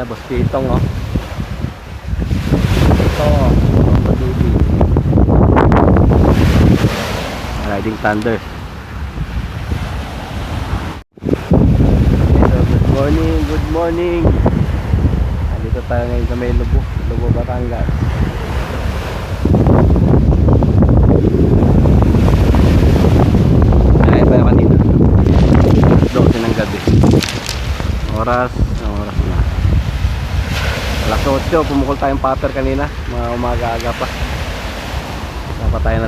Boss Pitong, oh. Ito, baby. Riding Thunder. So, good morning, good morning. Dito tayo ngayon sa may Lubo, Batangas. Ay, tayo kanina 12 ng gabi. Oras na alas 8, pumukol tayong paper kanina, mga umaga-aga pa. Saan pa tayo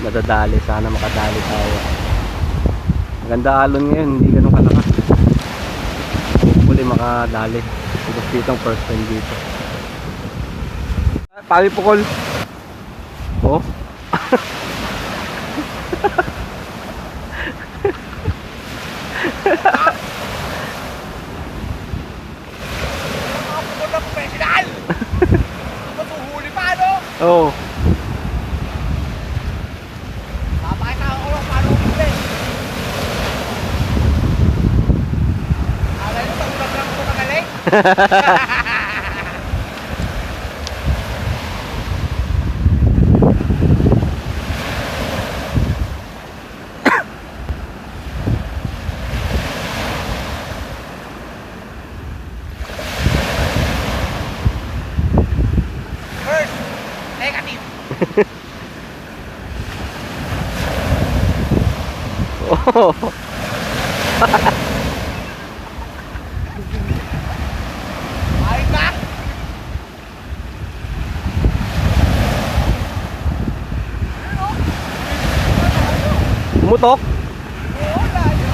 nadadali, sana makadali tayo. Maganda alon ngayon, hindi ganun kalakas. Hopefully makadali. Gusto ditong first time dito. Pawi pukol. Oh. Oh. Papakita ko lang paano umili. Alay nyo, tagulang lang ko magaling. First, negative. Oh. Ay ka? Pumutok. Oo, layo.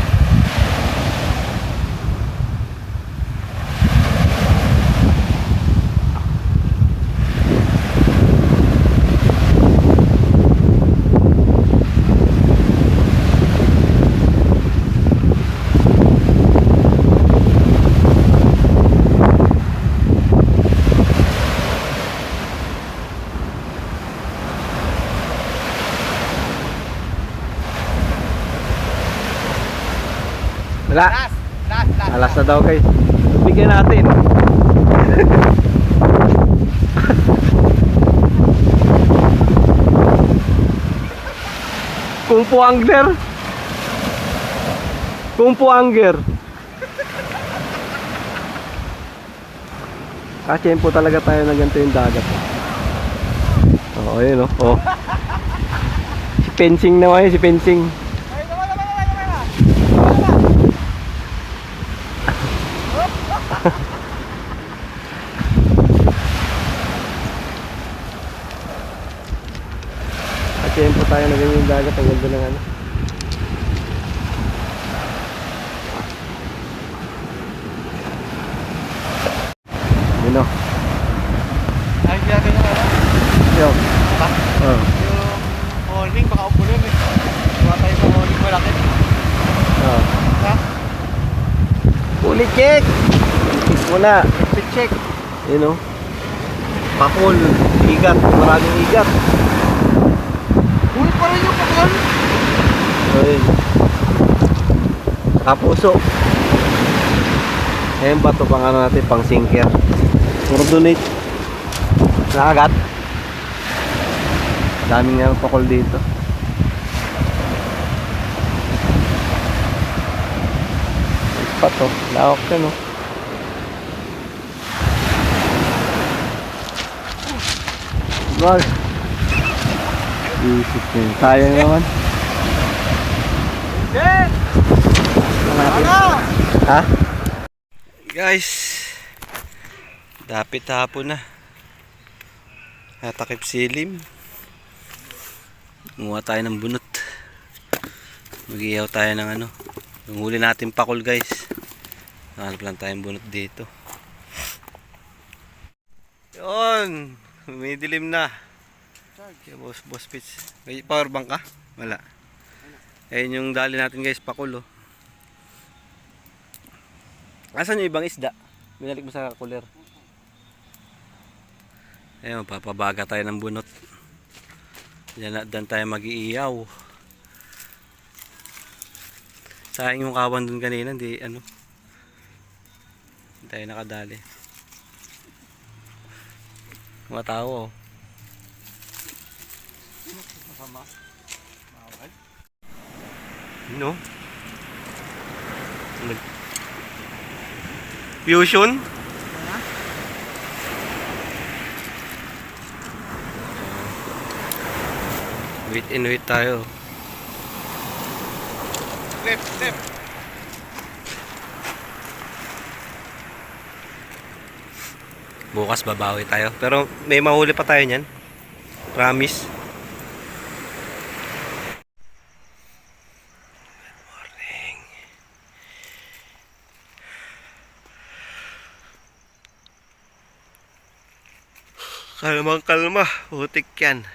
Wala. Last. Alas na daw guys. Bigyan natin. Kung po angler. Kung po angler. Kachempo talaga tayo na ganito yung dagat. Oo, yun oh. Si Fencing naman yun, si Fencing. Ay, naman. Kachempo tayo na ganyan yung dagat. Ang ganda ng ano. Yun o. Ay, kaya ganyan ano? Yun. Ba? Oh. Yung morning, baka upulin eh. Gawa tayo sa morning malaki. Oh. Ha? Uli check! Muna. Check. Yun o. Pakol. Igat. Maraming igat. Ulit pa rin yung pakol. Ayun. Kapuso. Ayan ba ito pang ano natin, pang sinker. Puro donate. Nakagat. Daming nga pakol dito. Pa to. Lawak ka no. Wag. Isip ko yun. Sayang naman. Yes! Ha? Guys, dapit hapon na. Natakip silim. Gumawa tayo ng bunot. Mag-ihaw tayo ng ano. Huli natin pakol guys. Nakalap lang tayong bunot dito. Yun. May dilim na. Okay, boss pitch. May power bank ka? Wala. Ayun yung dali natin guys, pakul oh. Asan yung ibang isda? Binalik mo sa cooler. Ayun, papabaga tayo ng bunot. Diyan tayo mag-iiyaw. Sayang yung kawan dun kanina, hindi ano. Hindi tayo nakadali. Mga tao. Masama. Bawal. No? Fusion? Wait and wait tayo. Left, left. Bukas babawi tayo. Pero may mahuli pa tayo niyan. Promise. Good morning. Kalmang kalma. Putik yan.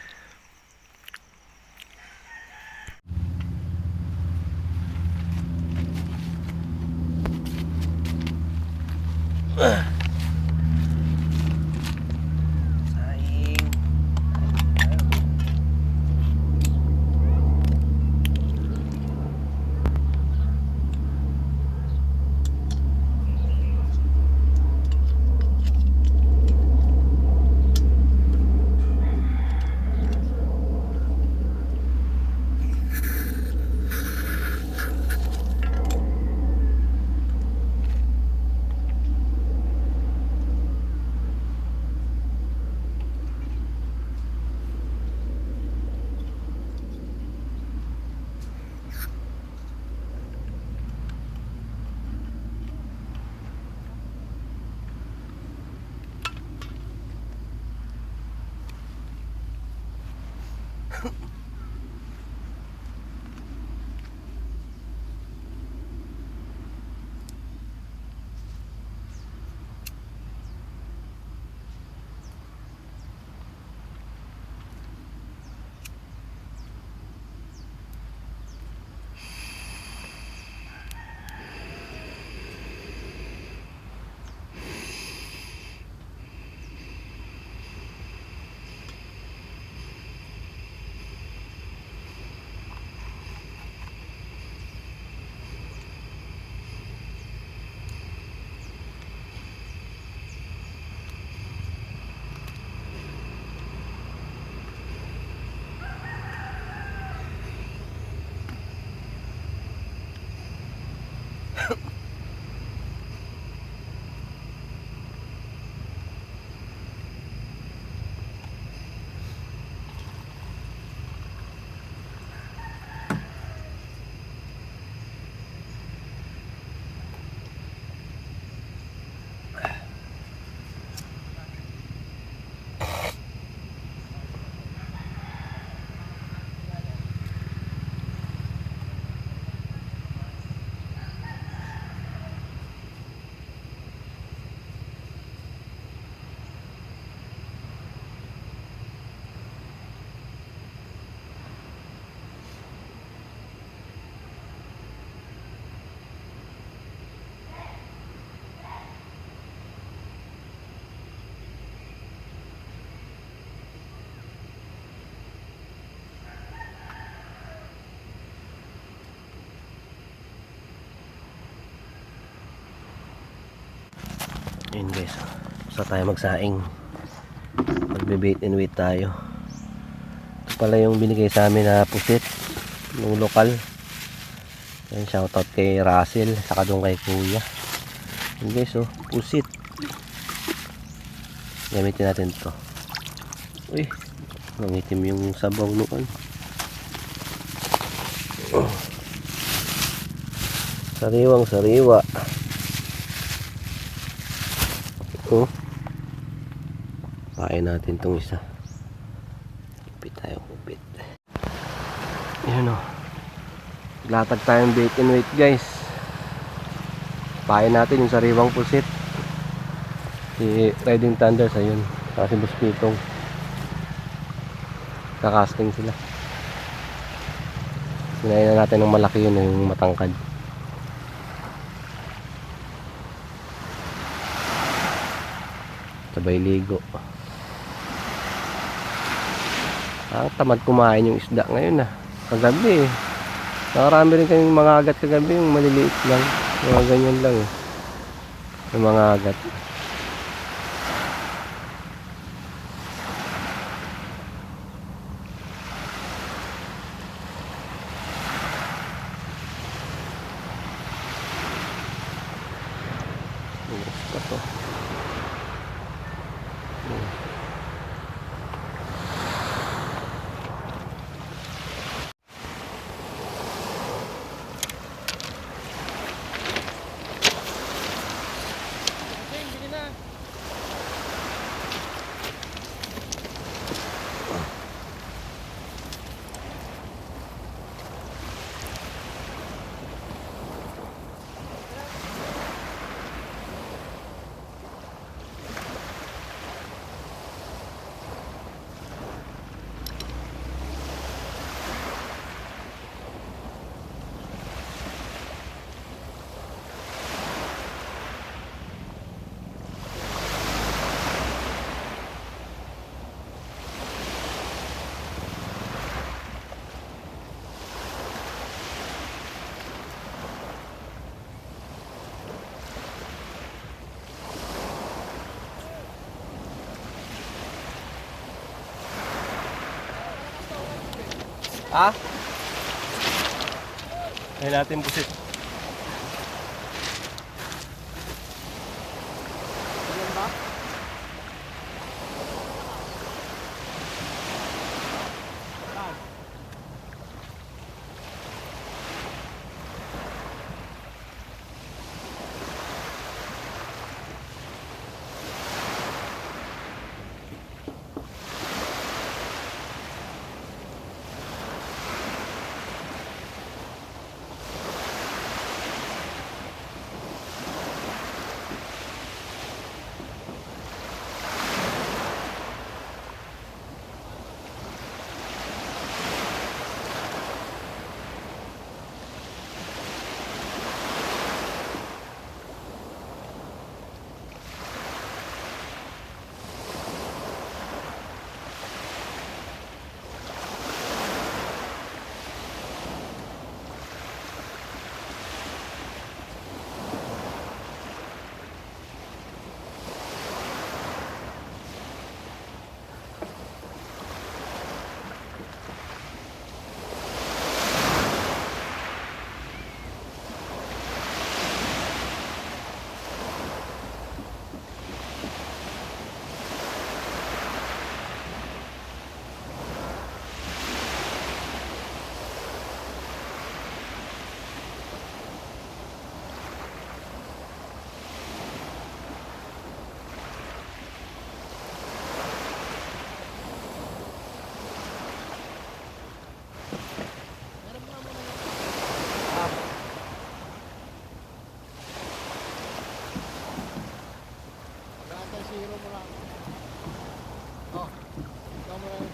Saing. Yun guys, basta tayo magsaing, magbe-bait and wait tayo. Ito pala yung binigay sa amin na pusit ng lokal. Yan, shoutout kay Russell, saka doon kay Kuya. Yun guys, oh, pusit. Gamitin natin to. Uy, nangitim yung sabaw noon. Sariwang sariwa. Oh, pain natin tong isa. Kupit tayo, kupit. Yan o, latag tayong bait and wait guys. Pain natin yung sariwang pusit. Si Riding Thunder sa yun, kasi buspitong kakasting sila. Sinayin na natin ng malaki yun, yung matangkad. Sabay ligo. Tamad kumain yung isda ngayon kagabi nakarami rin kaming mga agat kagabi, yung maliliit lang, mga ganyan lang yung mga agat. Ha? Ayun natin busit. Yan ba? Zero mo lang. Oh, ikaw mo lang.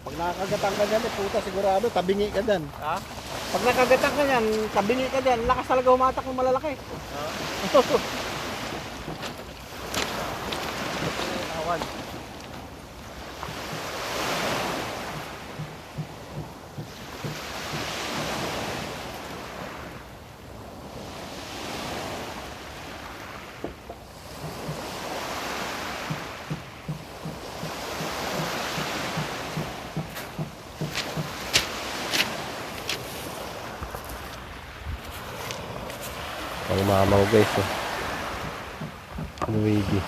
Pag nakakagatan ka dyan, puta sigurado, tabingi ka dyan. Ha? Pag nakagatan ka dyan, tabingi ka dyan, lakas talaga humatak ng malalaki. Awan. Ang mamaw guys, oh. Luigi.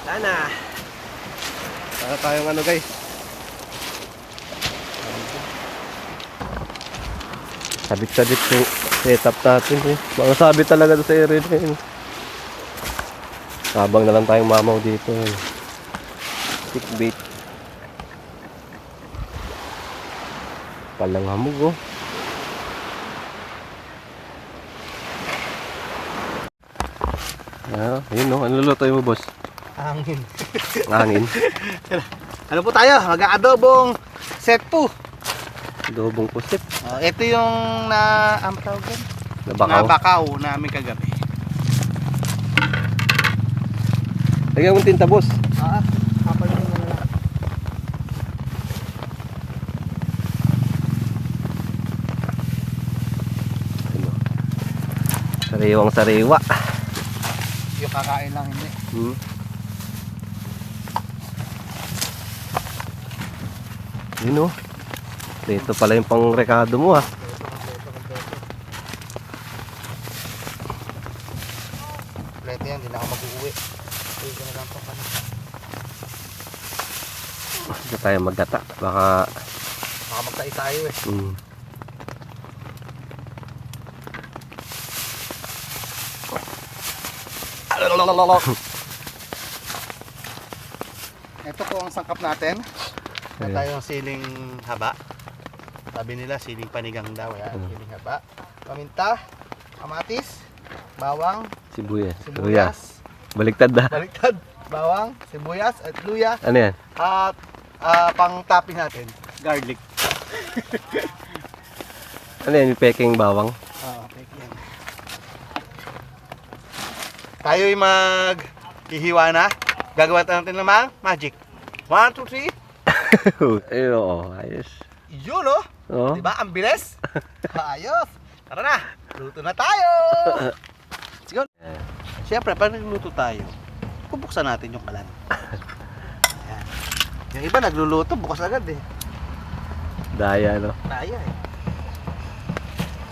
Sana. Para tayong ano guys. Sabit-sabit yung setup natin eh. Mga sabit talaga doon sa area na yun. Habang na lang tayong mamaw dito. Stick bait. Palang hamog oh. Ah, yun oh. Ano luluto mo boss? Hangin. Hangin. Ano po tayo? Mag-aadobong set po. Adobong pusit. Ito yung ang tawag doon? Nabakaw. Nabakaw namin kagabi. Lagyan mong tinta boss. Kapal mo na lang. Ano? Sariwang sariwa. Yung kakain lang hindi. Yun oh. Dito pala yung pang rekado mo ah. Kompleto yan, hindi na ako mag-uwi. Uwi ko na lang ito kanina. Dito tayo maggata. Baka Baka magtai tayo eh. Ito po ang sangkap natin. Ito tayong siling haba. Sabi nila siling panigang daw. Yan, siling haba. Paminta, kamatis, bawang, sibuyas. Luya. sibuyas, Baliktad na. baliktad, bawang, sibuyas at luya. Ano yan? At pang topping natin, garlic. Ano yan? Yung peking bawang? Okay, yan. Tayo'y mag-hihiwa na. Gagawa natin naman magic. 1, 2, 3. Ayun oo. Ayos. Yun oh. Oh. Diba? Ang bilis. Ayos. Tara na. Luto na tayo. Sige. Siyempre, pag nagluto tayo, bubuksan natin yung kalan. Ayan. Yung iba nagluluto, bukas agad eh. Daya no? Daya eh.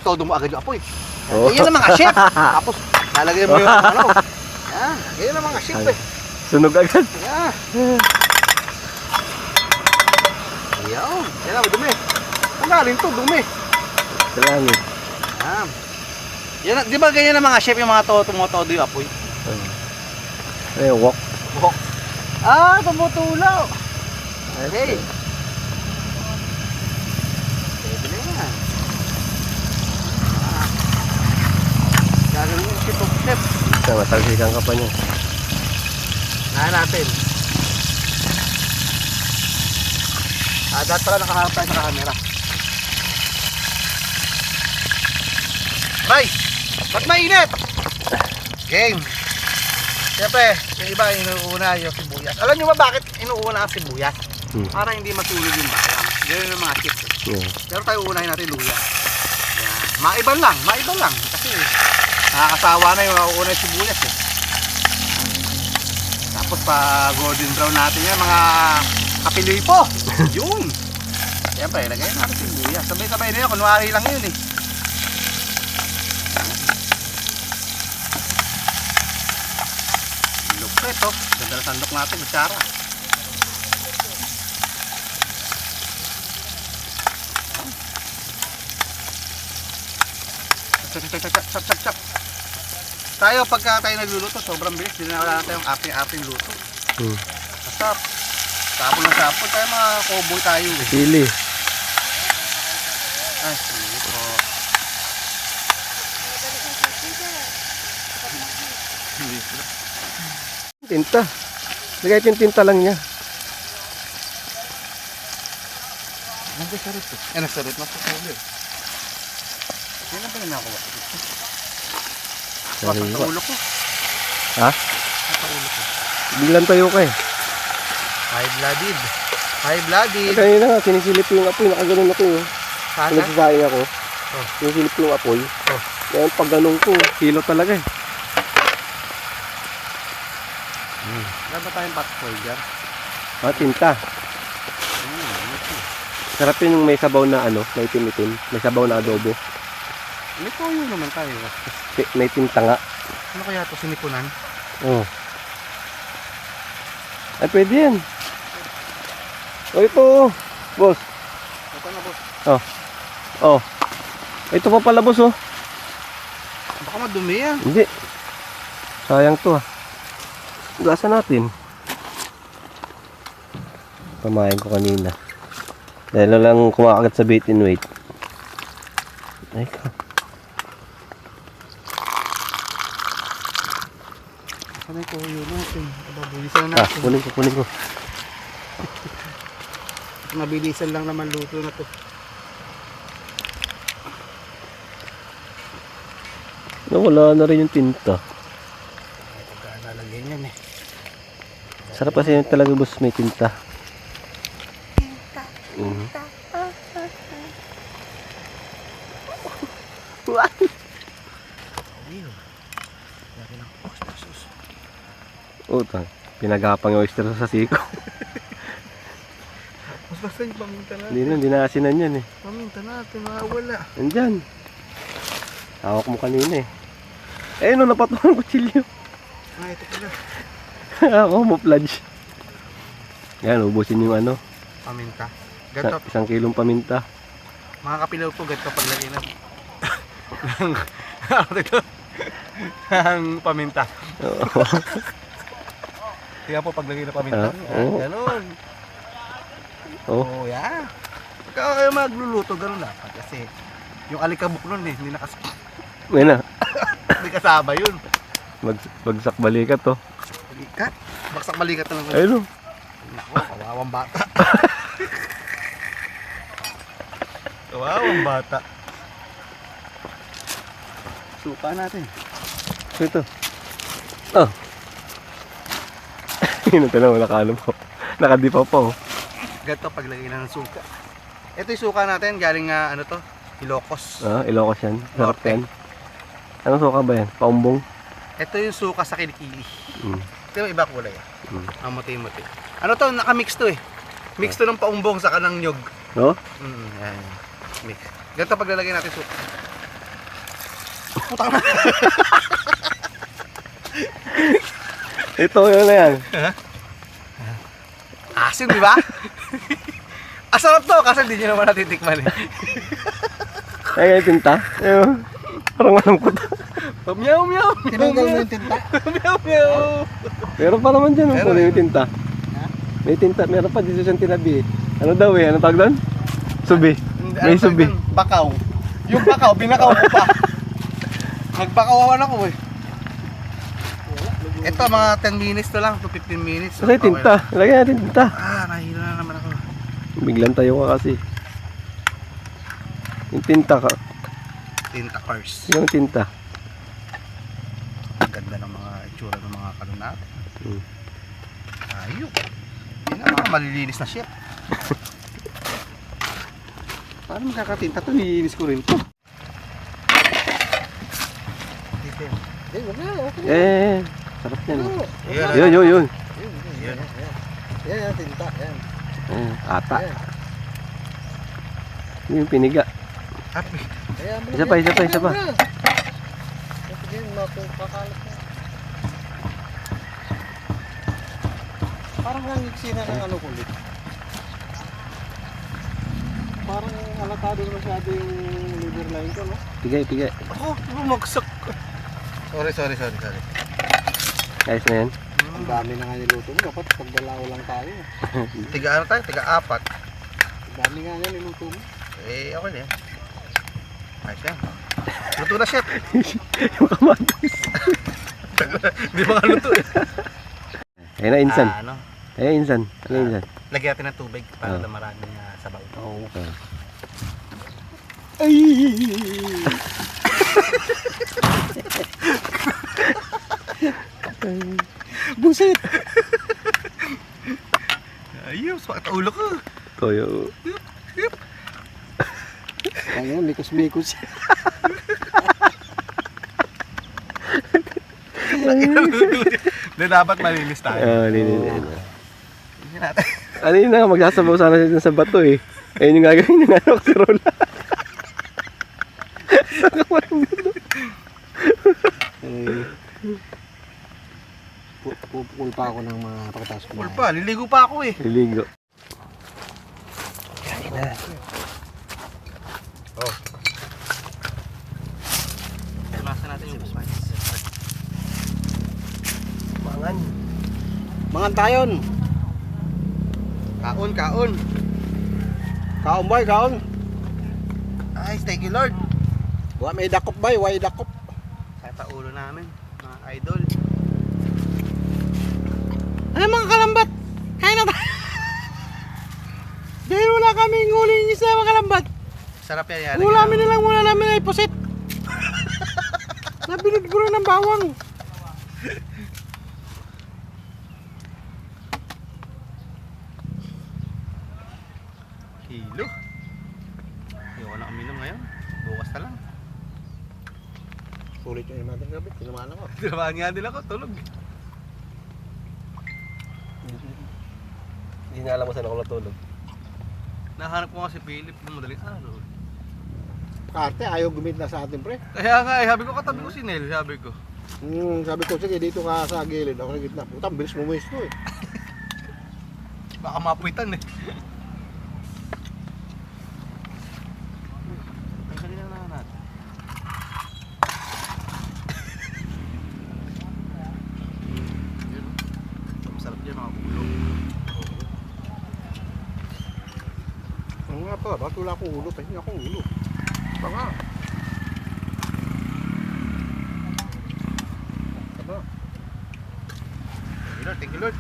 Todo mo agad yung apoy. Oh. Ganyan ang mga chef. Tapos, lalagay mo yung ano. Yan. Ganyan ang mga chef eh. Sunog agad. Yan. Ayan. Yan ang dumi. Ang galing to, dumi. Salangit. Yan. Yan, di ba ganyan ang mga chef yung mga tumotodo yung apoy? Ayun, wok. Buhok. Tumutulaw. Okay. Pwede na yan. Gagawin yung chef of chef. Matalsikan ka pa niya. Nahan natin. Dapat pala nakaharap tayo sa camera. Ray! Ba't mainit? Game! Siyempre, yung iba inuuna yung sibuyas. Alam nyo ba bakit inuuna ang sibuyas? Para hindi matulog yung bayang. Ganyan yung mga chips. Pero tayo uunahin natin luya. Yan. Maiba lang. Kasi nakakasawa na yung uuna yung sibuyas eh. Tapos pa golden brown natin yan, mga kapiloy po. Yun. Siyempre, lagay natin sibuyas. Sabay-sabay na yun, kunwari lang yun eh. Lupit oh. Ganda na sandok natin, kutsara. Chop. Tayo pagka tayo nagluluto, sobrang bilis. Hindi na wala natin yung api-aping luto. Basta sapon ng sapon tayo, mga cowboy tayo eh. Sili. Ay, sili po. Tinta. Lagay yung tinta lang niya. Nandun sa rito. Nasa rito na sa ulo eh. Yan na ba yung nakuha? Sariwa. Sa ulo ko. Ha? Sa ulo ko. Biglang tayo ka eh. High-blooded. High-blooded. Kanina nga, sinisilip ko yung apoy. Nakaganon ako eh. Sana? Nagsasaing ako. Oh. Sinisilip ko yung apoy. Oh. Kaya pag ganun ko, kilo talaga eh. Wala ba tayong pot holder? Tinta. Sarap yun yung may sabaw na ano, may itim-itim. May sabaw na adobo. May toyo naman tayo. May tinta nga. Ano kaya ito sinipunan? Oh. Ay, pwede yan. O, ito, boss. Ito na, boss. Oh. Ito pa pala, boss, oh. Baka madumi yan. Hindi. Sayang to, ah. Gasa natin. Pamain ko kanina. Dahil na lang kumakagat sa bait and weight. Ay ka. Sanay ko yun natin. Babulisan na natin. Kunin ko. Mabilisan lang naman luto na to. Nawala na rin yung tinta. Pagkakalagyan yan eh. Sarap kasi yung talaga, boss, may tinta. Utang. Pinagapang yung oyster sa siko. Mas basta yung paminta natin. Hindi na asinan yan eh. Paminta natin, mawala. Nandyan. Hawak mo kanina eh. Eh, no, napatuhan ng kutsilyo. Ah, ito pala. Ako, mo-plunge. Yan, ubusin yung ano. Paminta. Ganto. Isang kilong paminta. Mga kapilaw po, ganto paglagay na. Ang paminta. Oo. Kaya po paglagay na paminta. Oo. Ganon. Oh. Oh, yeah. Kaya magluluto, ganon dapat. Kasi yung alikabok nun eh, hindi nakasama. Ngayon na. Hindi kasama yun. Bagsak balikat to. Balikat? Baksak balikat na lang. Ayun o. Nako, kawawang bata. Kawawang bata. Suka natin. Ito. Oh. Yun ang tanong, nakano po. Nakadipa po. Ganito paglagay na ng suka. Ito yung suka natin, galing ano to? Ilocos. Ilocos yan. Sarap Norte. yan. Anong suka ba yan? Paumbong? Ito yung suka sa kilikili. Mm. Ito yung iba kulay. Mm. Ang muti-muti. Ano to? Nakamix to eh. Mix to ng paumbong sa kanang nyog. No? Yan. Mix. Ganito paglalagay natin suka. Putang na. Ito yun na yan. Asin, di ba? Asarap to kasi hindi nyo naman natitikman eh. Ay, yung tinta. Ayun. Parang alam ko to. Meow, meow. Tinanggal mo yung tinta. Meow, meow. Meron pa naman dyan. Meron. Meron yung tinta. May tinta. Meron pa dito siyang tinabi eh. Ano daw eh? Ano tawag doon? Subi. May subi. Bakaw. Yung bakaw, binakaw ko pa. Nagbakawan ako eh. Ito mga 10 minutes to lang, to 15 minutes. Kasi tinta. Lagyan natin tinta. Ah, nahilo na naman ako. Biglang tayo ka kasi. Yung tinta ka. Tinta cars. Yung tinta. Ang ganda ng mga itsura ng mga kanunat. Hmm. Ayun. Yan ang mga malilinis na ship. Paano magkakatinta to? Nilinis ko rin to. Eh, wala. Okay. Eh, sarap yan. Yan. Yun. Yan. Yan, tinta. Yan. Ata. Yan. Yung piniga. Happy. Kaya mo Isa pa. Sige, mapapakalat na. Parang nangiksi na ng ano kulit. Parang halatado masyado yung liver line ko, no? Pigay. Ako, bumagsak. Sorry. Ayos na yan. Ang dami na nga niluto mo. Dapat pagdalaw lang tayo. Tiga ano tayo? Tiga 4. Ang dami nga nga niluto mo. Eh, okay na yan. Ayos yan. Luto na, chef. Yung kamatis. Hindi mga luto eh. Ayun na, insan. Ano? Ayun, insan. Ano insan? Lagyan natin ng tubig para Ah. maraming sabaw. Okay. Buset! Ayos, bakit ulo ko? Toyo. Ayun, likos-mikos. Hindi dapat malinis tayo. Linis. Hindi natin. Ano yun na, magsasabaw sana siya sa bato eh. Ayun yung gagawin niya nga, kaserola. Pupukul pa ako ng mga pagkatapos Cool pa, liligo pa ako eh. Liligo. Oh. Masa natin yung busman. Mangan. Mangan tayon. Kaon, kaon. Kaon bay, kaon. Ay, thank you Lord. Wa may dakop bay, way dakop. Kaya pa ulo namin, mga idol. Ano mga kalambat? Kain na tayo. Dahil wala kaming huling isa mga kalambat. Sarap yan. Ulamin na lang muna namin ay pusit. Nabinod ko na ng bawang. Kilo. Ayoko na uminom ngayon. Bukas na lang. Sulit yung natin gabi, tinamaan ako. Tinamaan nga din ako, tulog. Hindi na alam mo saan ako natulog. Nahanap ko nga si Philip ng madaling araw. Karte, ayaw gumita sa atin pre. Kaya nga, sabi ko katabi ko si Nel, sabi ko. Sabi ko, sige dito ka sa gilid, ako sa gitna. Putang, bilis mo to eh. Baka mapuitan eh. Ang kanina na natin. Yun. Masarap yan mga kulong. Oo nga pa, bakit wala akong ulo? Pahinga akong ulo. Pa nga. Taba. Thank you Lord.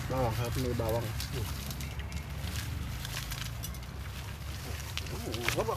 Bawang, harap may bawang. Baba,